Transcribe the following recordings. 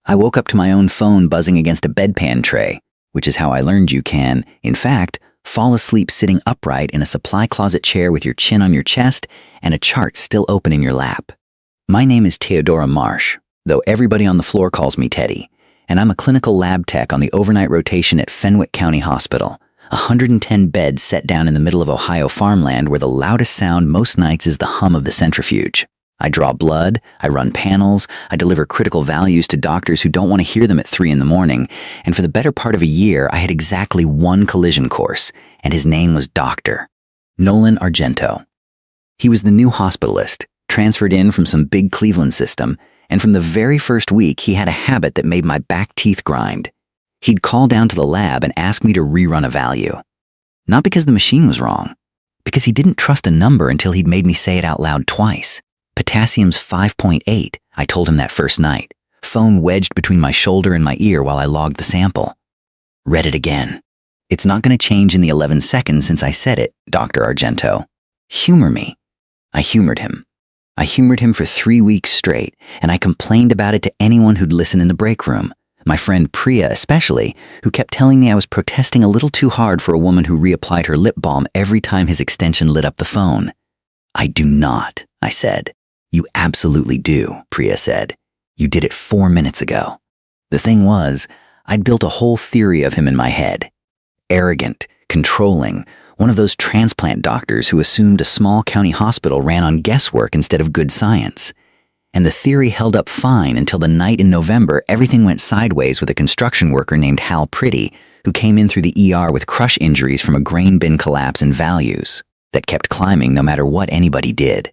I woke up to my own phone buzzing against a bedpan tray, which is how I learned you can, in fact, fall asleep sitting upright in a supply closet chair with your chin on your chest and a chart still open in your lap. My name is Teodora Marsh, though everybody on the floor calls me Teddy, and I'm a clinical lab tech on the overnight rotation at Fenwick County Hospital, 110 beds set down in the middle of Ohio farmland where the loudest sound most nights is the hum of the centrifuge. I draw blood, I run panels, I deliver critical values to doctors who don't want to hear them at 3 in the morning, and for the better part of a year I had exactly one collision course, and his name was Dr. Nolan Argento. He was the new hospitalist, transferred in from some big Cleveland system, and from the very first week he had a habit that made my back teeth grind. He'd call down to the lab and ask me to rerun a value. Not because the machine was wrong, because he didn't trust a number until he'd made me say it out loud twice. Potassium's 5.8, I told him that first night, phone wedged between my shoulder and my ear while I logged the sample. Read it again. It's not going to change in the 11 seconds since I said it, Dr. Argento. Humor me. I humored him. I humored him for 3 weeks straight, and I complained about it to anyone who'd listen in the break room. My friend Priya especially, who kept telling me I was protesting a little too hard for a woman who reapplied her lip balm every time his extension lit up the phone. I do not, I said. You absolutely do, Priya said. You did it 4 minutes ago. The thing was, I'd built a whole theory of him in my head. Arrogant, controlling, one of those transplant doctors who assumed a small county hospital ran on guesswork instead of good science. And the theory held up fine until the night in November everything went sideways with a construction worker named Hal Priddy, who came in through the ER with crush injuries from a grain bin collapse in values that kept climbing no matter what anybody did.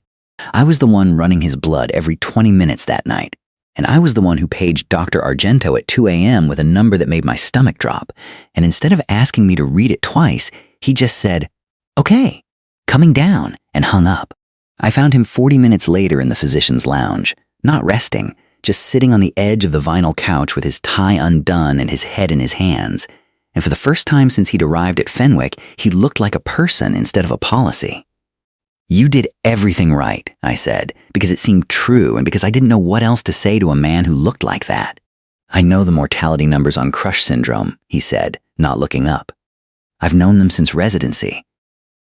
I was the one running his blood every 20 minutes that night, and I was the one who paged Dr. Argento at 2 a.m. with a number that made my stomach drop, and instead of asking me to read it twice, he just said, "Okay, coming down," and hung up. I found him 40 minutes later in the physician's lounge, not resting, just sitting on the edge of the vinyl couch with his tie undone and his head in his hands, and for the first time since he'd arrived at Fenwick, he looked like a person instead of a policy. You did everything right, I said, because it seemed true and because I didn't know what else to say to a man who looked like that. I know the mortality numbers on crush syndrome, he said, not looking up. I've known them since residency.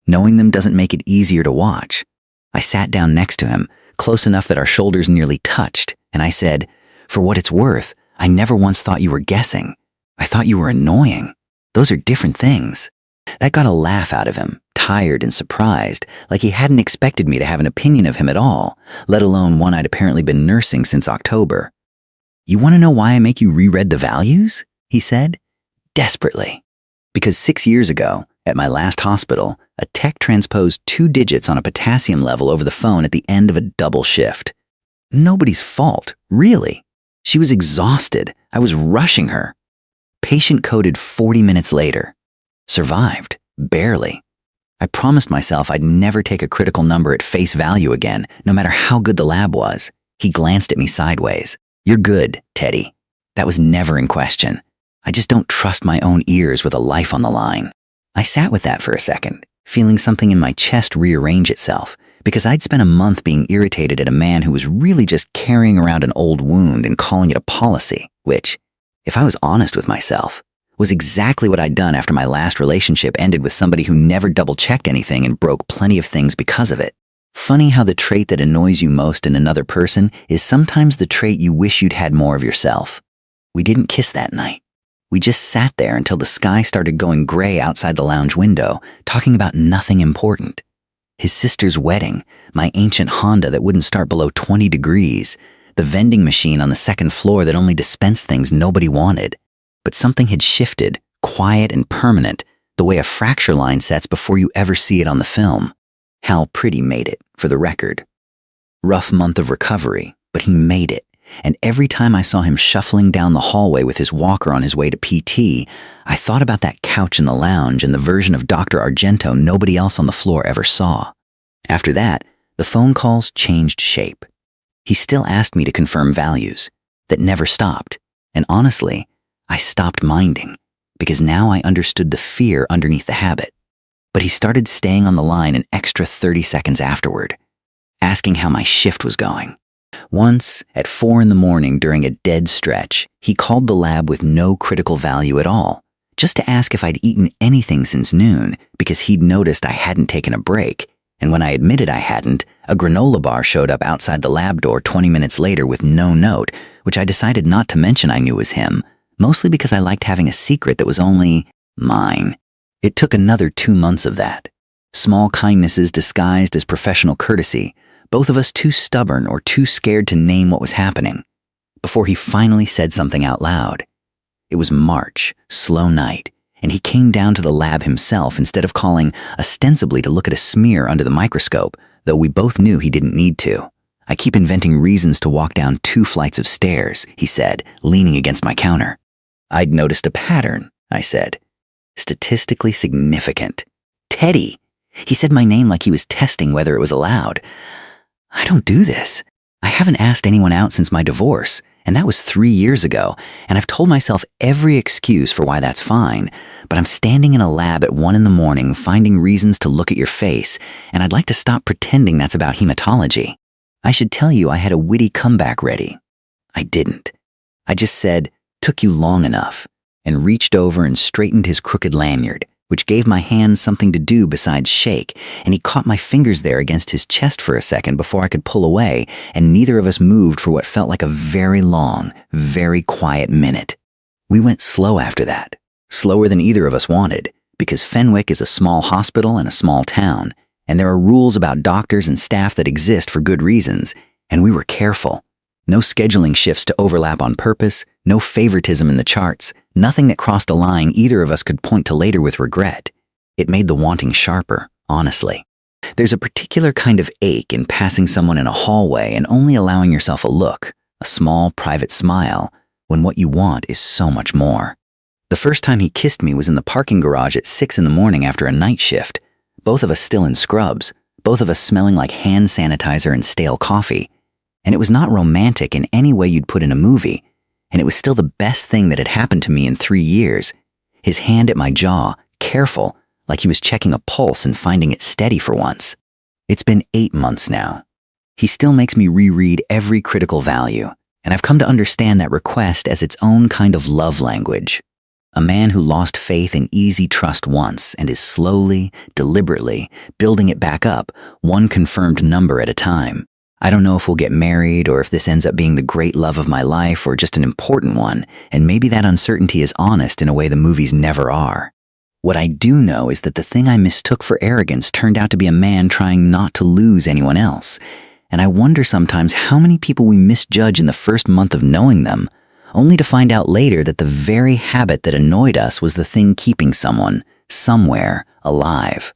Knowing them doesn't make it easier to watch. I sat down next to him, close enough that our shoulders nearly touched, and I said, "For what it's worth, I never once thought you were guessing. I thought you were annoying. Those are different things." That got a laugh out of him, tired and surprised, like he hadn't expected me to have an opinion of him at all, let alone one I'd apparently been nursing since October. "You want to know why I make you reread the values?" he said. Desperately. Because 6 years ago, at my last hospital, a tech transposed 2 digits on a potassium level over the phone at the end of a double shift. Nobody's fault, really. She was exhausted. I was rushing her. Patient coded 40 minutes later. Survived. Barely. I promised myself I'd never take a critical number at face value again, no matter how good the lab was. He glanced at me sideways. "You're good, Teddy." That was never in question. I just don't trust my own ears with a life on the line. I sat with that for a second, feeling something in my chest rearrange itself, because I'd spent a month being irritated at a man who was really just carrying around an old wound and calling it a policy, which, if I was honest with myself, was exactly what I'd done after my last relationship ended with somebody who never double-checked anything and broke plenty of things because of it. Funny how the trait that annoys you most in another person is sometimes the trait you wish you'd had more of yourself. We didn't kiss that night. We just sat there until the sky started going gray outside the lounge window, talking about nothing important. His sister's wedding, my ancient Honda that wouldn't start below 20 degrees, the vending machine on the second floor that only dispensed things nobody wanted. But something had shifted, quiet and permanent, the way a fracture line sets before you ever see it on the film. Hal Priddy made it, for the record. Rough month of recovery, but he made it. And every time I saw him shuffling down the hallway with his walker on his way to PT, I thought about that couch in the lounge and the version of Dr. Argento nobody else on the floor ever saw. After that, the phone calls changed shape. He still asked me to confirm values. That never stopped. And honestly, I stopped minding, because now I understood the fear underneath the habit. But he started staying on the line an extra 30 seconds afterward, asking how my shift was going. Once, at 4 in the morning during a dead stretch, he called the lab with no critical value at all, just to ask if I'd eaten anything since noon because he'd noticed I hadn't taken a break. And when I admitted I hadn't, a granola bar showed up outside the lab door 20 minutes later with no note, which I decided not to mention I knew was him, mostly because I liked having a secret that was only mine. It took another 2 months of that. Small kindnesses disguised as professional courtesy, both of us too stubborn or too scared to name what was happening, before he finally said something out loud. It was March, slow night, and he came down to the lab himself instead of calling ostensibly to look at a smear under the microscope, though we both knew he didn't need to. I keep inventing reasons to walk down 2 flights of stairs, he said, leaning against my counter. I'd noticed a pattern, I said. Statistically significant. Teddy. He said my name like he was testing whether it was allowed. I don't do this. I haven't asked anyone out since my divorce, and that was 3 years ago, and I've told myself every excuse for why that's fine, but I'm standing in a lab at 1 in the morning finding reasons to look at your face, and I'd like to stop pretending that's about hematology. I should tell you I had a witty comeback ready. I didn't. I just said, "Took you long enough," and reached over and straightened his crooked lanyard, which gave my hands something to do besides shake, and he caught my fingers there against his chest for a second before I could pull away, and neither of us moved for what felt like a very long, very quiet minute. We went slow after that, slower than either of us wanted, because Fenwick is a small hospital and a small town, and there are rules about doctors and staff that exist for good reasons, and we were careful. No scheduling shifts to overlap on purpose, no favoritism in the charts, nothing that crossed a line either of us could point to later with regret. It made the wanting sharper, honestly. There's a particular kind of ache in passing someone in a hallway and only allowing yourself a look, a small private smile, when what you want is so much more. The first time he kissed me was in the parking garage at 6 in the morning after a night shift, both of us still in scrubs, both of us smelling like hand sanitizer and stale coffee. And it was not romantic in any way you'd put in a movie, and it was still the best thing that had happened to me in 3 years. His hand at my jaw, careful, like he was checking a pulse and finding it steady for once. It's been 8 months now. He still makes me reread every critical value, and I've come to understand that request as its own kind of love language. A man who lost faith in easy trust once and is slowly, deliberately, building it back up, one confirmed number at a time. I don't know if we'll get married or if this ends up being the great love of my life or just an important one, and maybe that uncertainty is honest in a way the movies never are. What I do know is that the thing I mistook for arrogance turned out to be a man trying not to lose anyone else, and I wonder sometimes how many people we misjudge in the first month of knowing them, only to find out later that the very habit that annoyed us was the thing keeping someone, somewhere, alive.